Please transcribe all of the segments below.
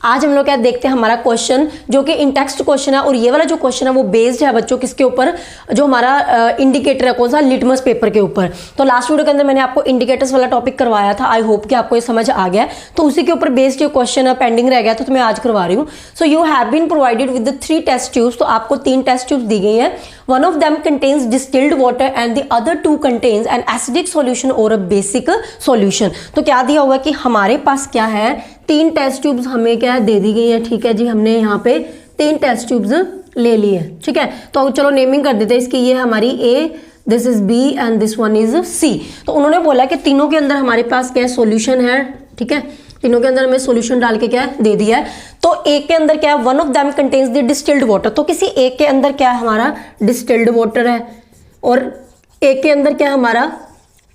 आज हम लोग क्या देखते हैं हमारा क्वेश्चन जो कि इन टेक्स्ट क्वेश्चन है, और ये वाला जो क्वेश्चन है वो बेस्ड है बच्चों किसके ऊपर, जो हमारा इंडिकेटर है कौन सा, लिटमस पेपर के ऊपर। तो लास्ट वीडियो के अंदर मैंने आपको इंडिकेटर्स वाला टॉपिक करवाया था, आई होप कि आपको ये समझ आ गया, तो उसी के ऊपर बेस्ड ये क्वेश्चन है, पेंडिंग रह गया तो मैं आज करवा रही हूँ। So you have been provided with 3 test tubes, तो आपको 3 टेस्ट ट्यूब्स दी गई हैं। One of them contains distilled water and the other 2 contains an acidic solution और अ बेसिक सॉल्यूशन। तो क्या दिया हुआ कि हमारे पास क्या है, 3 टेस्ट ट्यूब्स हमें क्या दे दी गई है। ठीक है जी, हमने यहाँ पे 3 टेस्ट ट्यूब्स ले लिए। ठीक है, तो चलो नेमिंग कर देते हैं इसकी। ये हमारी A, this is B and this one is C. तो उन्होंने बोला कि तीनों के अंदर हमारे पास क्या सॉल्यूशन है। ठीक है, तीनों के अंदर हमें सॉल्यूशन डाल के क्या दे दिया है। तो एक के अंदर क्या है, one of them contains the distilled water, तो किसी एक के अंदर क्या है हमारा डिस्टिल्ड वाटर है, और एक के अंदर क्या हमारा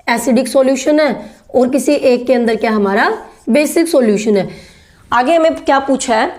एसिडिक सॉल्यूशन है, और किसी एक के अंदर क्या हमारा बेसिक सॉल्यूशन है। आगे हमें क्या पूछा है,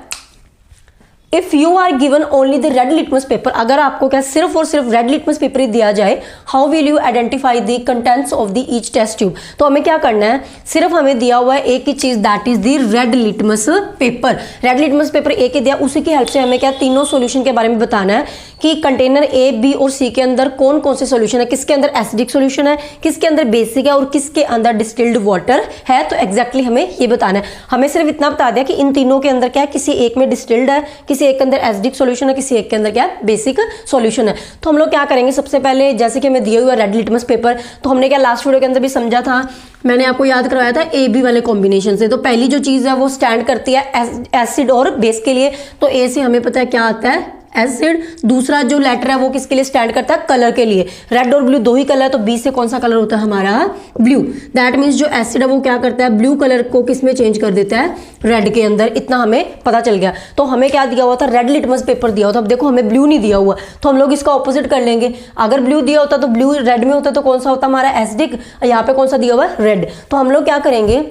if you are given only the red litmus paper, अगर आपको क्या सिर्फ और सिर्फ रेड लिटमस पेपर ही दिया जाए, how will you identify the contents of the each test tube. तो हमें क्या करना है, सिर्फ हमें दिया हुआ है एक ही चीज, that is the red litmus paper. Red litmus paper एक ही दिया, उसी की हेल्प से हमें क्या तीनों सॉल्यूशन के बारे में बताना है कि कंटेनर ए, बी और सी के अंदर कौन कौन से सॉल्यूशन है, किसके अंदर एसिडिक सॉल्यूशन है, किसके अंदर बेसिक है, और किसके अंदर डिस्टिल्ड वाटर है। तो एग्जैक्टली हमें ये बताना है। हमें सिर्फ इतना बता दिया कि इन तीनों के अंदर क्या है, किसी एक में डिस्टिल्ड है, किसी एक के अंदर एसिडिक सॉल्यूशन है, किसी एक के अंदर क्या बेसिक सॉल्यूशन है। तो हम लोग क्या करेंगे, सबसे पहले जैसे कि हमें दिया हुआ रेड लिटमस पेपर, तो हमने क्या लास्ट वीडियो के अंदर भी समझा था, मैंने आपको याद करवाया था ए बी वाले कॉम्बिनेशन से। तो पहली जो चीज है वो स्टैंड करती है एसिड और बेस के लिए, तो ए से हमें पता है क्या आता है एसिड। दूसरा जो लेटर है वो किसके लिए स्टैंड करता है, कलर के लिए। रेड और ब्लू 2 ही कलर है, तो बी से कौन सा कलर होता है हमारा ब्लू। दैट मीन्स जो एसिड है वो क्या करता है, ब्लू कलर को किस में चेंज कर देता है, रेड के अंदर। इतना हमें पता चल गया। तो हमें क्या दिया हुआ था, रेड लिटमस पेपर दिया हुआ था। अब देखो हमें ब्लू नहीं दिया हुआ, तो हम लोग इसका ऑपोजिट कर लेंगे। अगर ब्लू दिया होता तो ब्लू रेड में होता तो कौन सा होता हमारा एसिडिक, यहाँ पे कौन सा दिया हुआ है रेड। तो हम लोग क्या करेंगे,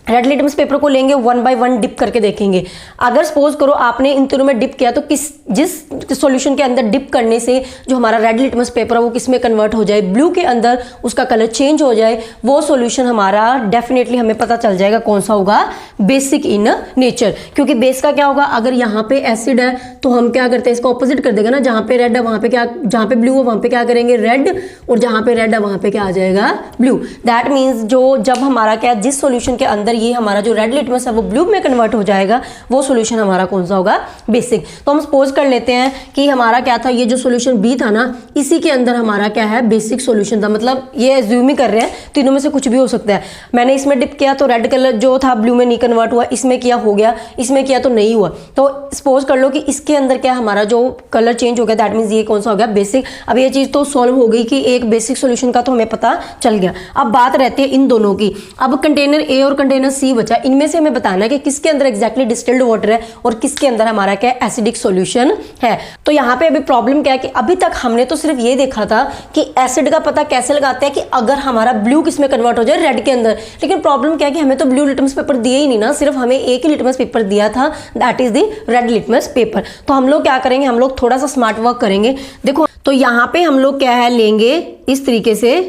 रेड लिटमस पेपर को लेंगे, 1 बाय 1 डिप करके देखेंगे। अगर सपोज करो आपने इन तीनों में डिप किया, तो जिस सॉल्यूशन के अंदर डिप करने से जो हमारा रेड लिटमस पेपर है वो किस में कन्वर्ट हो जाए, ब्लू के अंदर, उसका कलर चेंज हो जाए, वो सॉल्यूशन हमारा डेफिनेटली हमें पता चल जाएगा कौन सा होगा, बेसिक इन नेचर। क्योंकि बेस का क्या होगा, अगर यहाँ पे एसिड है तो हम क्या करते हैं, इसका ऑपोजिट कर देगा ना। जहाँ पे रेड है वहां पे क्या, जहाँ पे ब्लू है वहां पे क्या करेंगे रेड, और जहाँ पे रेड है वहां पे क्या आ जाएगा ब्लू। दैट मीन्स जो जब हमारा क्या, जिस सॉल्यूशन के अंदर ये हमारा जो रेड लिटमस है वो ब्लू में कन्वर्ट हो जाएगा, वो सॉल्यूशन हमारा कौन सा होगा, बेसिक। तो हम सपोज कर लेते हैं कि हमारा क्या था, ये जो सॉल्यूशन बी था ना, इसी के अंदर हमारा क्या है, बेसिक सॉल्यूशन था। मतलब ये एज्यूम ही कर रहे हैं, तीनों में से कुछ भी हो सकता है। मैंने इसमें डिप किया तो रेड कलर जो था ब्लू में नहीं कन्वर्ट हुआ, इसमें किया हो गया, इसमें किया तो नहीं हुआ। तो सपोज कर लो कि इसके अंदर क्या हमारा जो कलर चेंज हो गया, दैट मीन्स ये कौन सा हो गया, बेसिक। अब ये चीज तो सॉल्व हो गई कि एक बेसिक सॉल्यूशन का तो हमें पता चल गया। अब बात रहती है इन दोनों की। अब कंटेनर ए और कंटेनर सी बचा, इनमें से हमें बताना है कि किसके अंदर एग्जैक्टली डिस्टिल्ड वाटर है और किसके अंदर हमारा क्या एसिडिक सॉल्यूशन है। तो यहाँ पे अभी प्रॉब्लम क्या है कि अभी तक हमने तो सिर्फ ये देखा था कि एसिड का पता कैसे लगाते हैं कि अगर हमारा ब्लू किस में कन्वर्ट हो जाए, रेड के अंदर। लेकिन प्रॉब्लम क्या है कि हमें तो ब्लू लिटमस पेपर दिया ही नहीं ना, सिर्फ हमें एक ही लिटमस पेपर दिया था, that is the red litmus paper. तो हम लोग क्या करेंगे, हम लोग थोड़ा सा स्मार्ट वर्क करेंगे। देखो तो यहाँ पे हम लोग क्या है लेंगे इस तरीके से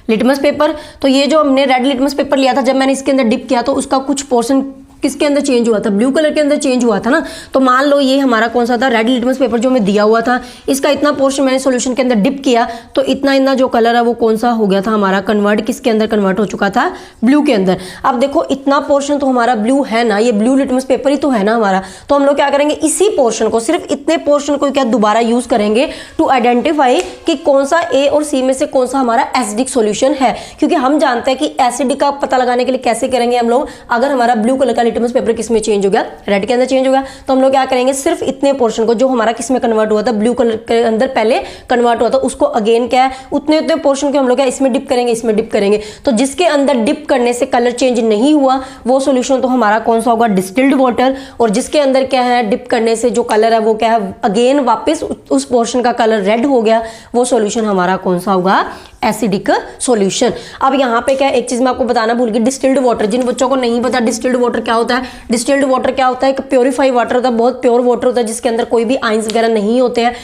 लिटमस पेपर। तो ये जो हमने रेड लिटमस पेपर लिया था, जब मैंने इसके अंदर डिप किया तो उसका कुछ पोर्शन किसके अंदर चेंज हुआ था, ब्लू कलर के अंदर चेंज हुआ था ना। तो मान लो ये हमारा कौन सा था, रेड लिटमस पेपर जो हमें दिया हुआ था, इसका इतना पोर्शन मैंने सॉल्यूशन के अंदर डिप किया, तो इतना जो कलर है वो कौन सा हो गया था हमारा कन्वर्ट, किसके अंदर कन्वर्ट हो चुका था, ब्लू के अंदर। अब देखो इतना पोर्शन तो हमारा ब्लू है ना, ये ब्लू लिटमस पेपर ही तो है ना हमारा। तो हम लोग क्या करेंगे, इसी पोर्शन को, सिर्फ इतने पोर्शन को क्या दोबारा यूज करेंगे टू आइडेंटिफाई कि कौन सा ए और सी में से कौन सा हमारा एसिडिक सॉल्यूशन है। क्योंकि हम जानते हैं कि एसिड का पता लगाने के लिए कैसे करेंगे हम लोग, अगर हमारा ब्लू कलर का लिटमस पेपर किसमें चेंज हो गया, रेड के अंदर चेंज हो गया, तो हम लोग क्या करेंगे, सिर्फ इतने पोर्शन को जो हमारा किस में कन्वर्ट हुआ था, ब्लू कलर के अंदर पहले कन्वर्ट हुआ था, उसको अगेन क्या है, उतने पोर्शन को हम लोग क्या इसमें डिप करेंगे, इसमें डिप करेंगे। तो जिसके अंदर डिप करने से कलर चेंज नहीं हुआ, वो सॉल्यूशन तो हमारा कौन सा होगा, डिस्टिल्ड वाटर। और जिसके अंदर क्या है, डिप करने से जो कलर है वो क्या है, अगेन वापस उस पोर्शन का कलर रेड हो गया, वो सॉल्यूशन हमारा कौन सा होगा, एसिडिक सॉल्यूशन। अब यहाँ पे क्या, एक चीज मैं आपको बताना भूल गई, डिस्टिल्ड वाटर। जिन बच्चों को नहीं पता डिस्टिल्ड वाटर क्या होता है, डिस्टिल्ड वाटर क्या होता है, एक प्योरीफाई वाटर होता है, बहुत प्योर वाटर होता है जिसके अंदर कोई भी आइंस वगैरह नहीं होते हैं।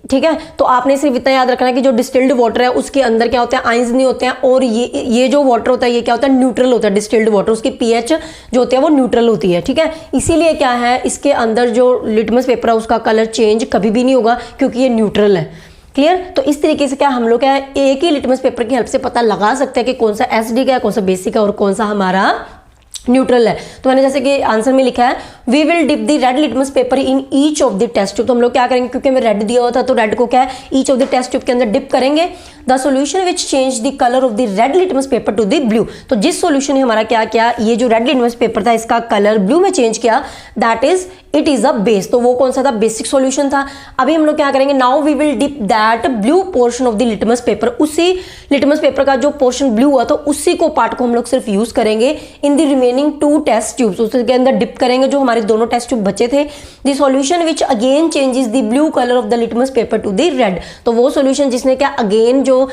ठीक है। तो आपने सिर्फ इतना याद रखना है कि जो डिस्टिल्ड वाटर है उसके अंदर क्या होता है, आयंस नहीं होते हैं, और ये जो वाटर होता है ये क्या होता है, न्यूट्रल होता है। डिस्टिल्ड वाटर उसकी पीएच जो होती है वो न्यूट्रल होती है, ठीक है। इसीलिए क्या है, इसके अंदर जो लिटमस पेपर है उसका कलर चेंज कभी भी नहीं होगा क्योंकि ये न्यूट्रल है। क्लियर। तो इस तरीके से क्या हम लोग क्या एक ही लिटमस पेपर की हेल्प से पता लगा सकते हैं कि कौन सा एसिडिक है, कौन सा बेसिक है और कौन सा हमारा न्यूट्रल है। तो मैंने जैसे कि आंसर में लिखा है we will dip the red litmus paper in each of the test tube. तो हम लोग क्या करेंगे, क्योंकि हमें रेड दिया हुआ था तो रेड को क्या है each of the test tube के अंदर डिप करेंगे। The solution which change the colour of the red litmus paper to the blue. तो जिस सॉल्यूशन ने हमारा क्या किया, ये जो रेड लिटमस पेपर था इसका कलर ब्लू में चेंज किया, that is it is a base. तो वो कौन सा था, बेसिक सॉल्यूशन था। अभी हम लोग क्या करेंगे, now we will dip that blue portion of the litmus paper. उसी लिटमस पेपर का जो पोर्शन ब्लू हुआ तो उसी को पार्ट को हम लोग सिर्फ यूज करेंगे in the remaining 2 test tubes. उसके अंदर डिप करेंगे जो हमारे दोनों टेस्ट ट्यूब बचे थे। The solution which again changes the blue colour of the litmus paper to the red. तो वो सॉल्यूशन जिसने क्या अगेन जो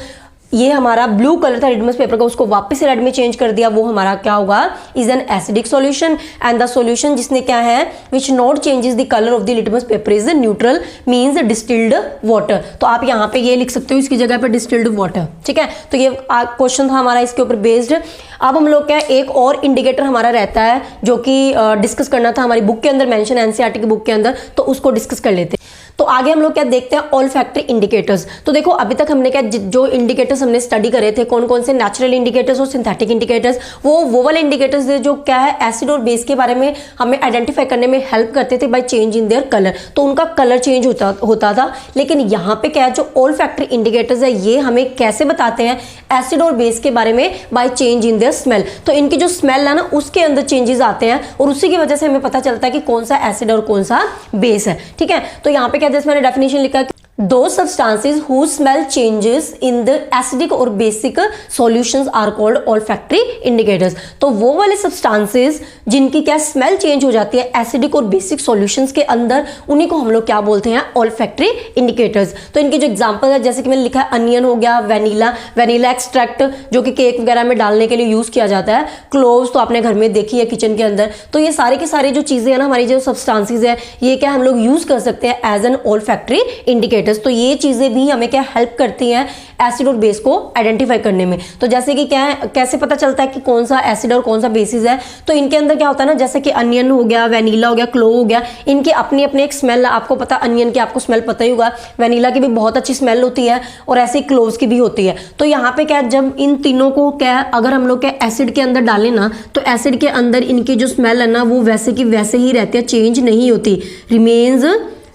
ये हमारा ब्लू कलर था लिटमस पेपर का उसको वापस से रेड में चेंज कर दिया, वो हमारा क्या होगा, is an acidic solution. And the solution जिसने क्या है which not changes the colour of the litmus paper is neutral means distilled water. तो आप यहाँ पे ये लिख सकते हो इसकी जगह पे डिस्टिल्ड वाटर, ठीक है। तो ये क्वेश्चन था हमारा इसके ऊपर बेस्ड। अब हम लोग क्या एक और इंडिकेटर हमारा रहता है जो कि डिस्कस करना था हमारी बुक के अंदर मेंशन, एनसीईआरटी की बुक के अंदर, तो उसको डिस्कस कर लेते हैं। तो आगे हम लोग क्या देखते हैं, ऑल्फैक्टरी इंडिकेटर्स। तो देखो अभी तक हमने क्या जो इंडिकेटर्स हमने स्टडी करे थे, कौन कौन से नेचुरल इंडिकेटर्स और सिंथेटिक इंडिकेटर्स, वो वाले इंडिकेटर्स जो क्या है एसिड और बेस के बारे में हमें आइडेंटिफाई करने में हेल्प करते थे by change in their colour. तो उनका कलर चेंज होता था। लेकिन यहाँ पे क्या है जो ऑल्फैक्टरी इंडिकेटर्स है ये हमें कैसे बताते हैं एसिड और बेस के बारे में, by change in their smell. तो इनकी जो स्मेल है ना उसके अंदर चेंजेस आते हैं और उसी की वजह से हमें पता चलता है कि कौन सा एसिड और कौन सा बेस है, ठीक है। तो यहाँ पे क्या जैसे मैंने डेफिनेशन लिखा those substances whose smell changes in the acidic or basic solutions are called olfactory indicators। तो वो वाले substances जिनकी क्या स्मेल चेंज हो जाती है एसिडिक और बेसिक सॉल्यूशंस के अंदर, उन्हीं को हम लोग क्या बोलते हैं, olfactory indicators। तो इनके जो एग्जांपल है जैसे कि मैंने लिखा है अनियन हो गया, वेनिला एक्सट्रैक्ट जो कि केक वगैरह में डालने के लिए यूज किया जाता है, क्लोव्स तो आपने घर में देखी है किचन के अंदर। तो ये सारे के सारे जो चीजें हैं ना हमारी जो सब्सटेंसेस है ये क्या हम लोग यूज कर सकते हैं एज एन olfactory इंडिकेटर। तो ये चीजें भी हमें क्या हेल्प करती हैं एसिड और बेस को आइडेंटिफाई करने में। तो जैसे कि क्या है कैसे पता चलता है कि कौन सा एसिड और कौन सा बेसिस है, तो इनके अंदर क्या होता है ना जैसे कि अनियन हो गया, वेनिला हो गया, क्लोव हो गया, इनकी अपनी अपनी एक स्मेल, आपको पता अनियन की आपको स्मेल पता ही होगा, वेनिला की भी बहुत अच्छी स्मेल होती है और ऐसे ही क्लोव्स की भी होती है। तो यहाँ पे क्या जब इन तीनों को क्या अगर हम लोग क्या एसिड के अंदर डालें ना तो एसिड के अंदर इनकी जो स्मेल है ना वो वैसे की वैसे ही रहती है, चेंज नहीं होती, रिमेन्स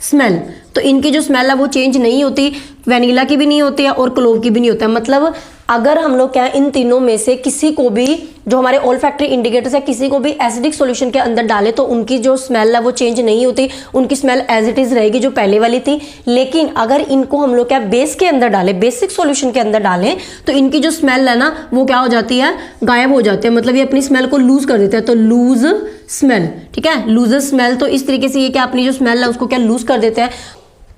स्मेल। तो इनकी जो स्मेल है वो चेंज नहीं होती, वेनिला की भी नहीं होती है और क्लोव की भी नहीं होता है। मतलब अगर हम लोग क्या इन तीनों में से किसी को भी जो हमारे ऑल्फैक्टरी इंडिकेटर्स है किसी को भी एसिडिक सॉल्यूशन के अंदर डाले तो उनकी जो स्मेल है वो चेंज नहीं होती, उनकी स्मेल एज इट इज रहेगी जो पहले वाली थी। लेकिन अगर इनको हम लोग क्या बेस के अंदर डालें, बेसिक सॉल्यूशन के अंदर डालें, तो इनकी जो स्मेल है ना वो क्या हो जाती है, गायब हो जाती है। मतलब ये अपनी स्मेल को लूज कर देते हैं, तो लूज स्मेल, ठीक है, लूज स्मेल। तो इस तरीके से ये क्या अपनी जो स्मेल है उसको क्या लूज कर देते हैं।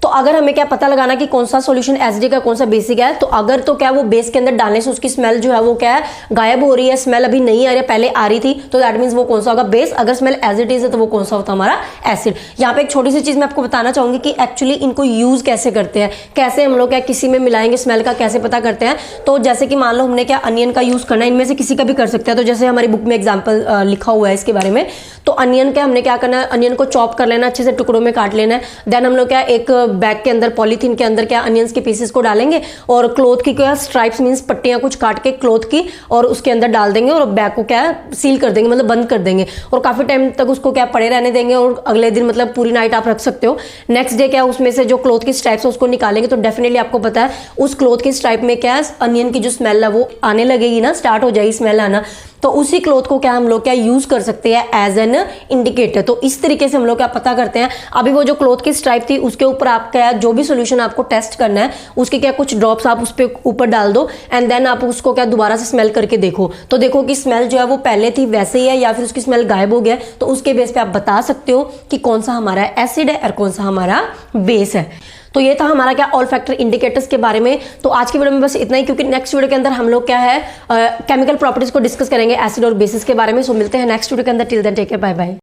तो अगर हमें क्या पता लगाना कि कौन सा सॉल्यूशन एसिडिक है कौन सा बेसिक है, तो अगर तो क्या वो बेस के अंदर डालने से उसकी स्मेल जो है वो क्या है गायब हो रही है, स्मेल अभी नहीं आ रही है, पहले आ रही थी, तो दैट मींस वो कौन सा होगा, बेस। अगर स्मेल एज इट इज है तो वो कौन सा होता है हमारा एसिड। यहाँ पे एक छोटी सी चीज मैं आपको बताना चाहूंगी कि एक्चुअली इनको यूज कैसे करते हैं, कैसे हम लोग क्या किसी में मिलाएंगे, स्मेल का कैसे पता करते हैं। तो जैसे कि मान लो हमने क्या अनियन का यूज करना है, इनमें से किसी का भी कर सकते हैं। तो जैसे हमारी बुक में एग्जाम्पल लिखा हुआ है इसके बारे में, तो अनियन का हमने क्या करना है, अनियन को चॉप कर लेना, अच्छे से टुकड़ों में काट लेना है। देन हम लोग क्या एक बैग के अंदर पॉलीथीन के अंदर क्या अनियंस के पीसेस को डालेंगे और क्लॉथ की क्या स्ट्राइप्स मींस पट्टियां कुछ काट के क्लॉथ की और उसके अंदर डाल देंगे और बैग को क्या सील कर देंगे, मतलब बंद कर देंगे और काफी टाइम तक उसको क्या पड़े रहने देंगे और अगले दिन मतलब पूरी नाइट आप रख सकते हो। नेक्स्ट डे क्या उसमें से जो क्लॉथ की स्ट्राइप्स है उसको निकालेंगे तो डेफिनेटली आपको पता है उस क्लॉथ की स्ट्राइप में क्या अनियन की जो स्मेल है वो आने लगेगी ना, स्टार्ट हो जाएगी स्मेल आना। तो उसी क्लॉथ को क्या हम लोग क्या यूज कर सकते हैं एज एन इंडिकेटर। तो इस तरीके से हम लोग क्या पता करते हैं। अभी वो जो क्लॉथ की स्ट्राइप थी उसके ऊपर आप क्या जो भी सोल्यूशन आपको टेस्ट करना है उसके क्या कुछ ड्रॉप्स आप उस पर ऊपर डाल दो एंड देन आप उसको क्या दोबारा से स्मेल करके देखो, तो देखो कि स्मेल जो है वो पहले थी वैसे ही है या फिर उसकी स्मेल गायब हो गया। तो उसके बेस पे आप बता सकते हो कि कौन सा हमारा एसिड है और कौन सा हमारा बेस है। तो ये था हमारा क्या ऑल्फैक्टरी इंडिकेटर्स के बारे में। तो आज की वीडियो में बस इतना ही, क्योंकि नेक्स्ट वीडियो के अंदर हम लोग क्या है केमिकल प्रॉपर्टीज को डिस्कस करेंगे एसिड और बेसिस के बारे में। सो मिलते हैं नेक्स्ट वीडियो के अंदर। Till then take care, bye bye.